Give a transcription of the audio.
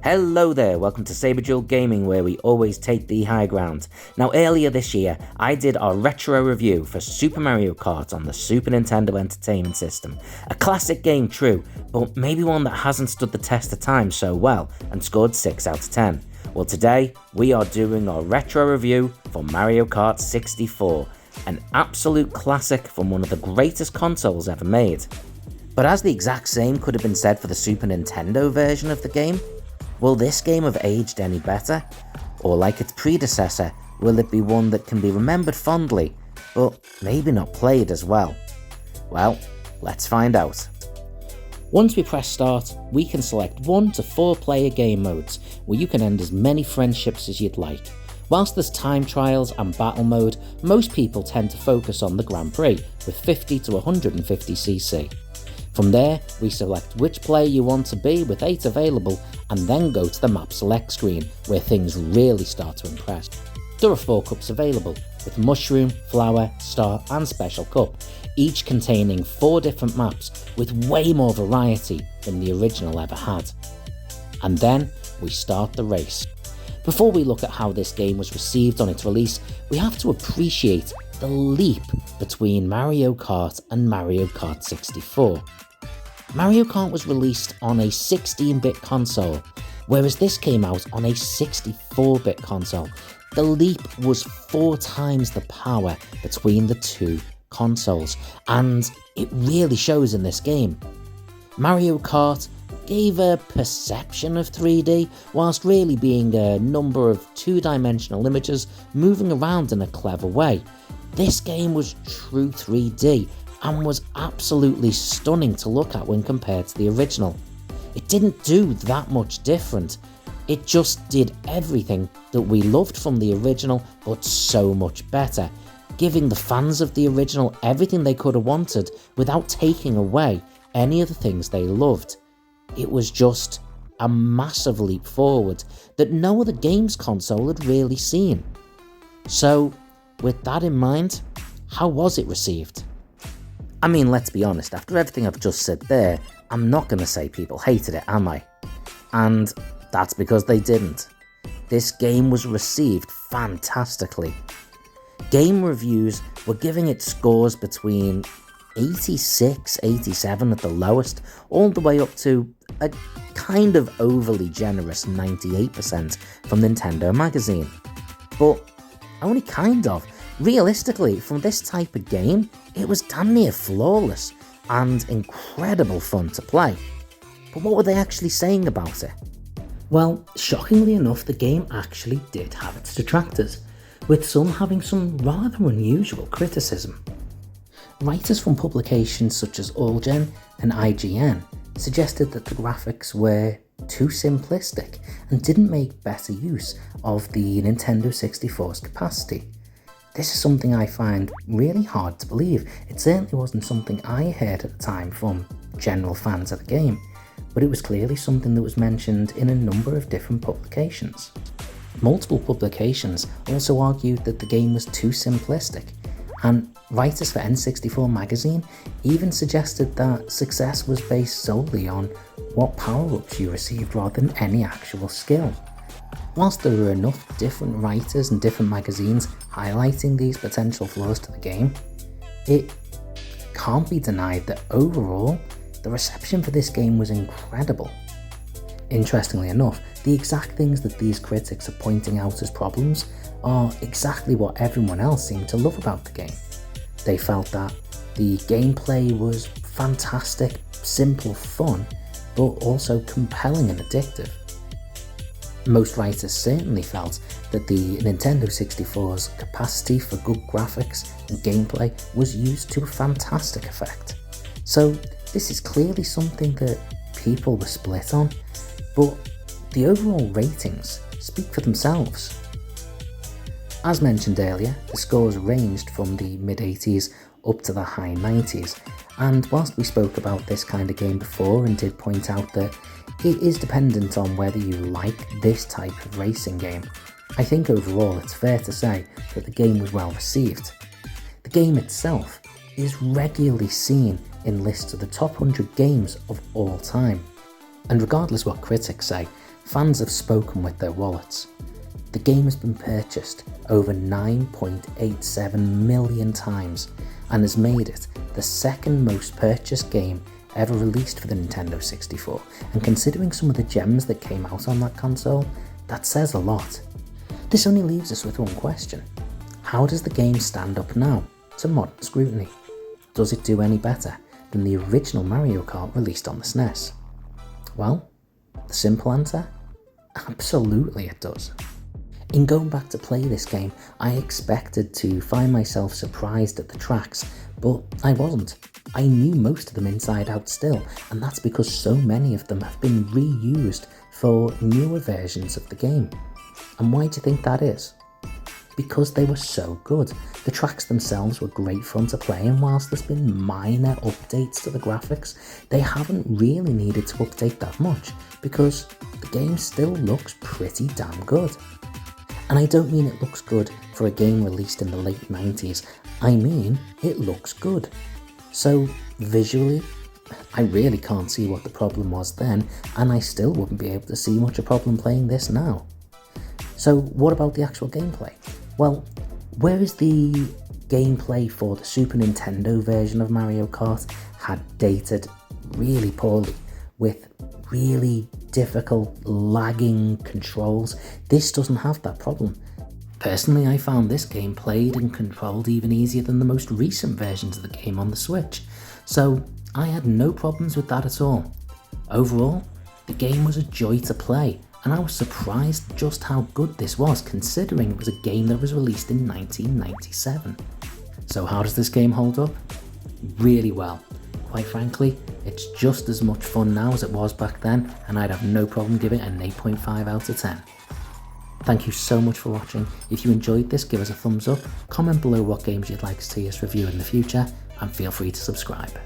Hello there, welcome to Saber Duel Gaming, where we always take the high ground. Now earlier this year, I did our retro review for Super Mario Kart on the Super Nintendo Entertainment System. A classic game, true, but maybe one that hasn't stood the test of time so well and scored 6 out of 10. Well, today we are doing our retro review for Mario Kart 64, an absolute classic from one of the greatest consoles ever made. But as the exact same could have been said for the Super Nintendo version of the game, will this game have aged any better? Or like its predecessor, will it be one that can be remembered fondly, but maybe not played as well? Well, let's find out. Once we press start, we can select 1 to 4 player game modes, where you can end as many friendships as you'd like. Whilst there's time trials and battle mode, most people tend to focus on the Grand Prix, with 50 to 150cc. From there, we select which player you want to be with 8 available, and then go to the map select screen, where things really start to impress. There are 4 cups available, with Mushroom, Flower, Star and Special Cup, each containing 4 different maps with way more variety than the original ever had. And then, we start the race. Before we look at how this game was received on its release, we have to appreciate the leap between Mario Kart and Mario Kart 64. Mario Kart was released on a 16-bit console, whereas this came out on a 64-bit console. The leap was 4 times the power between the two consoles, and it really shows in this game. Mario Kart gave a perception of 3D, whilst really being a number of 2-dimensional images moving around in a clever way. This game was true 3D, and was absolutely stunning to look at when compared to the original. It didn't do that much different, it just did everything that we loved from the original, but so much better, giving the fans of the original everything they could have wanted without taking away any of the things they loved. It was just a massive leap forward that no other games console had really seen. So, with that in mind, how was it received? I mean, let's be honest, after everything I've just said there, I'm not going to say people hated it, am I? And that's because they didn't. This game was received fantastically. Game reviews were giving it scores between 86, 87 at the lowest, all the way up to a kind of overly generous 98% from Nintendo Magazine. But only kind of. Realistically, from this type of game, it was damn near flawless and incredible fun to play. But what were they actually saying about it? Well, shockingly enough, the game actually did have its detractors, with some having some rather unusual criticism. Writers from publications such as AllGen and IGN suggested that the graphics were too simplistic and didn't make better use of the Nintendo 64's capacity. This is something I find really hard to believe. It certainly wasn't something I heard at the time from general fans of the game, but it was clearly something that was mentioned in a number of different publications. Multiple publications also argued that the game was too simplistic, and writers for N64 magazine even suggested that success was based solely on what power-ups you received rather than any actual skill. Whilst there were enough different writers and different magazines highlighting these potential flaws to the game, it can't be denied that overall, the reception for this game was incredible. Interestingly enough, the exact things that these critics are pointing out as problems are exactly what everyone else seemed to love about the game. They felt that the gameplay was fantastic, simple fun, but also compelling and addictive. Most writers certainly felt that the Nintendo 64's capacity for good graphics and gameplay was used to a fantastic effect. So this is clearly something that people were split on, but the overall ratings speak for themselves. As mentioned earlier, the scores ranged from the mid-80s up to the high 90s, and whilst we spoke about this kind of game before and did point out that it is dependent on whether you like this type of racing game, I think overall it's fair to say that the game was well received. The game itself is regularly seen in lists of the top 100 games of all time, and regardless what critics say, fans have spoken with their wallets. The game has been purchased over 9.87 million times and has made it the second most purchased game ever released for the Nintendo 64, and considering some of the gems that came out on that console, that says a lot. This only leaves us with one question. How does the game stand up now to modern scrutiny? Does it do any better than the original Mario Kart released on the SNES? Well, the simple answer? Absolutely it does. In going back to play this game, I expected to find myself surprised at the tracks, but I wasn't. I knew most of them inside out still, and that's because so many of them have been reused for newer versions of the game. And why do you think that is? Because they were so good. The tracks themselves were great fun to play, and whilst there's been minor updates to the graphics, they haven't really needed to update that much, because the game still looks pretty damn good. And I don't mean it looks good for a game released in the late 90s, I mean it looks good. So visually, I really can't see what the problem was then, and I still wouldn't be able to see much a problem playing this now. So what about the actual gameplay? Well, whereas the gameplay for the Super Nintendo version of Mario Kart had dated really poorly, with really difficult lagging controls, this doesn't have that problem. Personally, I found this game played and controlled even easier than the most recent versions of the game on the Switch, so I had no problems with that at all. Overall, the game was a joy to play, and I was surprised just how good this was, considering it was a game that was released in 1997. So how does this game hold up? Really well. Quite frankly, it's just as much fun now as it was back then, and I'd have no problem giving it an 8.5 out of 10. Thank you so much for watching. If you enjoyed this, give us a thumbs up, comment below what games you'd like to see us review in the future, and feel free to subscribe.